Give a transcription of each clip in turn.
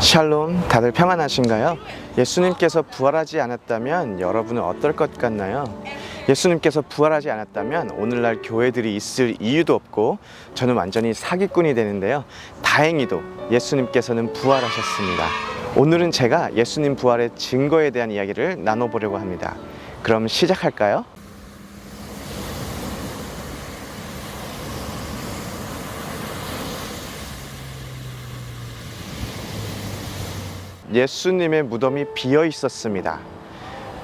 샬롬, 다들 평안하신가요? 예수님께서 부활하지 않았다면 여러분은 어떨 것 같나요? 예수님께서 부활하지 않았다면 오늘날 교회들이 있을 이유도 없고 저는 완전히 사기꾼이 되는데요. 다행히도 예수님께서는 부활하셨습니다. 오늘은 제가 예수님 부활의 증거에 대한 이야기를 나눠보려고 합니다. 그럼 시작할까요? 예수님의 무덤이 비어 있었습니다.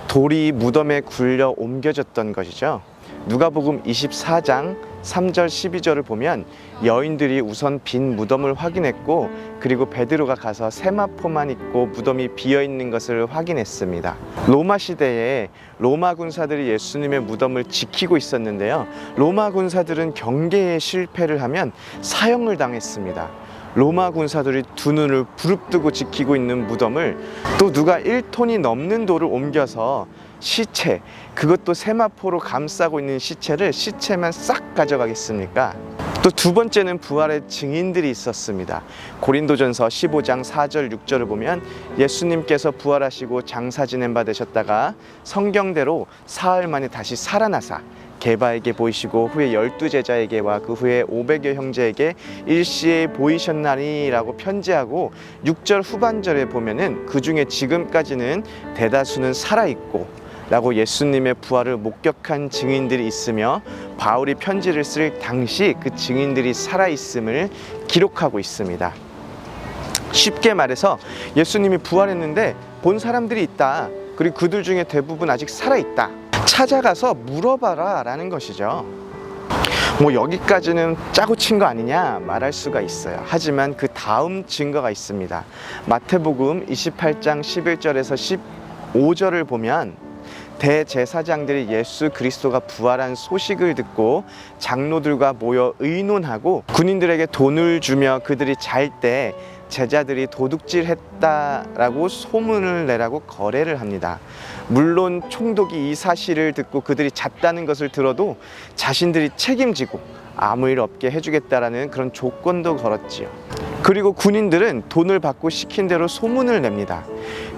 돌이 무덤에 굴려 옮겨졌던 것이죠. 누가복음 24장 3절 12절을 보면 여인들이 우선 빈 무덤을 확인했고 그리고 베드로가 가서 세마포만 입고 무덤이 비어 있는 것을 확인했습니다. 로마 시대에 로마 군사들이 예수님의 무덤을 지키고 있었는데요. 로마 군사들은 경계에 실패를 하면 사형을 당했습니다. 로마 군사들이 두 눈을 부릅뜨고 지키고 있는 무덤을 또 누가 1톤이 넘는 돌을 옮겨서 시체, 그것도 세마포로 감싸고 있는 시체만 싹 가져가겠습니까? 또 두 번째는 부활의 증인들이 있었습니다. 고린도전서 15장 4절 6절을 보면 예수님께서 부활하시고 장사 지냄 바 되셨다가 성경대로 사흘 만에 다시 살아나사 게바에게 보이시고 후에 12제자에게와 그 후에 500여 형제에게 일시에 보이셨나니 라고 편지하고 6절 후반절에 보면은 그 중에 지금까지는 대다수는 살아있고 라고 예수님의 부활을 목격한 증인들이 있으며 바울이 편지를 쓸 당시 그 증인들이 살아있음을 기록하고 있습니다. 쉽게 말해서 예수님이 부활했는데 본 사람들이 있다. 그리고 그들 중에 대부분 아직 살아있다. 찾아가서 물어봐라 라는 것이죠. 여기까지는 짜고 친 거 아니냐 말할 수가 있어요. 하지만 그 다음 증거가 있습니다. 마태복음 28장 11절에서 15절을 보면 대제사장들이 예수 그리스도가 부활한 소식을 듣고 장로들과 모여 의논하고 군인들에게 돈을 주며 그들이 잘 때 제자들이 도둑질했다라고 소문을 내라고 거래를 합니다. 물론 총독이 이 사실을 듣고 그들이 잤다는 것을 들어도 자신들이 책임지고 아무 일 없게 해주겠다라는 그런 조건도 걸었지요. 그리고 군인들은 돈을 받고 시킨 대로 소문을 냅니다.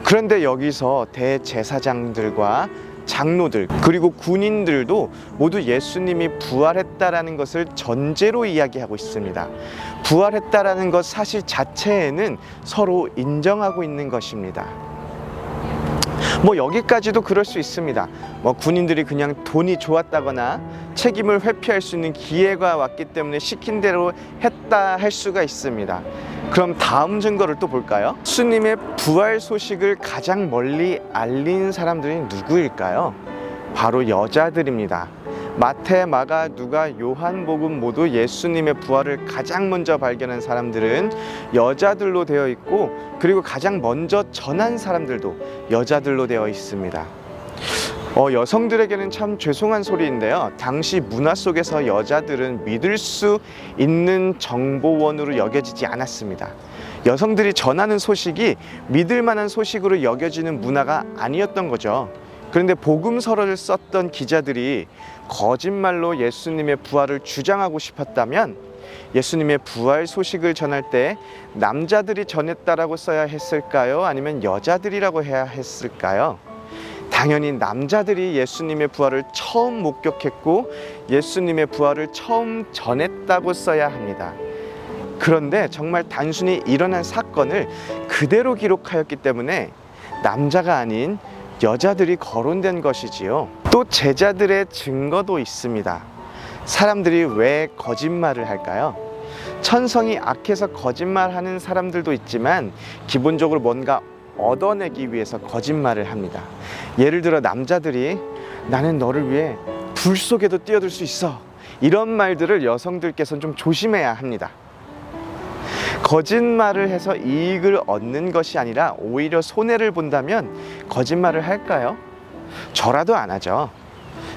그런데 여기서 대제사장들과 장로들 그리고 군인들도 모두 예수님이 부활했다라는 것을 전제로 이야기하고 있습니다. 부활했다라는 것 사실 자체에는 서로 인정하고 있는 것입니다. 여기까지도 그럴 수 있습니다. 군인들이 그냥 돈이 좋았다거나 책임을 회피할 수 있는 기회가 왔기 때문에 시킨 대로 했다 할 수가 있습니다. 그럼 다음 증거를 또 볼까요? 예수님의 부활 소식을 가장 멀리 알린 사람들이 누구일까요? 바로 여자들입니다. 마태, 마가, 누가, 요한복음 모두 예수님의 부활을 가장 먼저 발견한 사람들은 여자들로 되어 있고 그리고 가장 먼저 전한 사람들도 여자들로 되어 있습니다. 여성들에게는 참 죄송한 소리인데요. 당시 문화 속에서 여자들은 믿을 수 있는 정보원으로 여겨지지 않았습니다. 여성들이 전하는 소식이 믿을 만한 소식으로 여겨지는 문화가 아니었던 거죠. 그런데 복음서를 썼던 기자들이 거짓말로 예수님의 부활을 주장하고 싶었다면 예수님의 부활 소식을 전할 때 남자들이 전했다라고 써야 했을까요? 아니면 여자들이라고 해야 했을까요? 당연히 남자들이 예수님의 부활을 처음 목격했고 예수님의 부활을 처음 전했다고 써야 합니다. 그런데 정말 단순히 일어난 사건을 그대로 기록하였기 때문에 남자가 아닌 여자들이 거론된 것이지요. 또 제자들의 증거도 있습니다. 사람들이 왜 거짓말을 할까요? 천성이 악해서 거짓말하는 사람들도 있지만 기본적으로 뭔가 얻어내기 위해서 거짓말을 합니다. 예를 들어 남자들이 나는 너를 위해 불 속에도 뛰어들 수 있어, 이런 말들을 여성들께서는 좀 조심해야 합니다. 거짓말을 해서 이익을 얻는 것이 아니라 오히려 손해를 본다면 거짓말을 할까요? 저라도 안 하죠.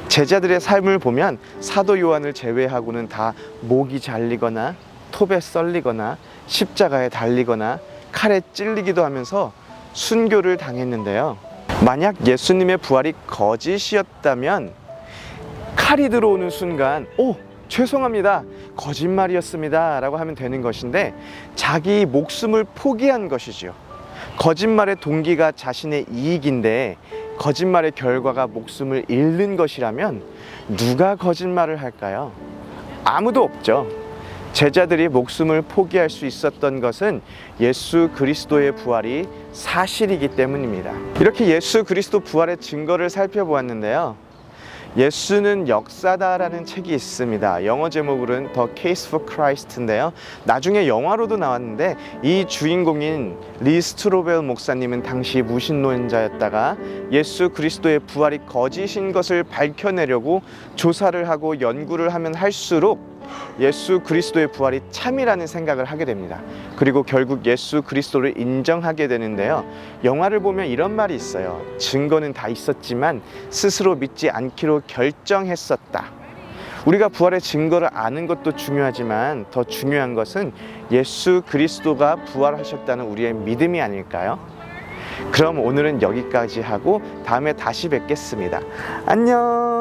제자들의 삶을 보면 사도 요한을 제외하고는 다 목이 잘리거나 톱에 썰리거나 십자가에 달리거나 칼에 찔리기도 하면서 순교를 당했는데요. 만약 예수님의 부활이 거짓이었다면 칼이 들어오는 순간 죄송합니다, 거짓말이었습니다 라고 하면 되는 것인데 자기 목숨을 포기한 것이지요. 거짓말의 동기가 자신의 이익인데 거짓말의 결과가 목숨을 잃는 것이라면 누가 거짓말을 할까요? 아무도 없죠. 제자들이 목숨을 포기할 수 있었던 것은 예수 그리스도의 부활이 사실이기 때문입니다. 이렇게 예수 그리스도 부활의 증거를 살펴보았는데요. 예수는 역사다라는 책이 있습니다. 영어 제목으로는 The Case for Christ인데요. 나중에 영화로도 나왔는데 이 주인공인 리 스트로벨 목사님은 당시 무신론자였다가 예수 그리스도의 부활이 거짓인 것을 밝혀내려고 조사를 하고 연구를 하면 할수록 예수 그리스도의 부활이 참이라는 생각을 하게 됩니다. 그리고 결국 예수 그리스도를 인정하게 되는데요. 영화를 보면 이런 말이 있어요. 증거는 다 있었지만 스스로 믿지 않기로 결정했었다. 우리가 부활의 증거를 아는 것도 중요하지만 더 중요한 것은 예수 그리스도가 부활하셨다는 우리의 믿음이 아닐까요? 그럼 오늘은 여기까지 하고 다음에 다시 뵙겠습니다. 안녕.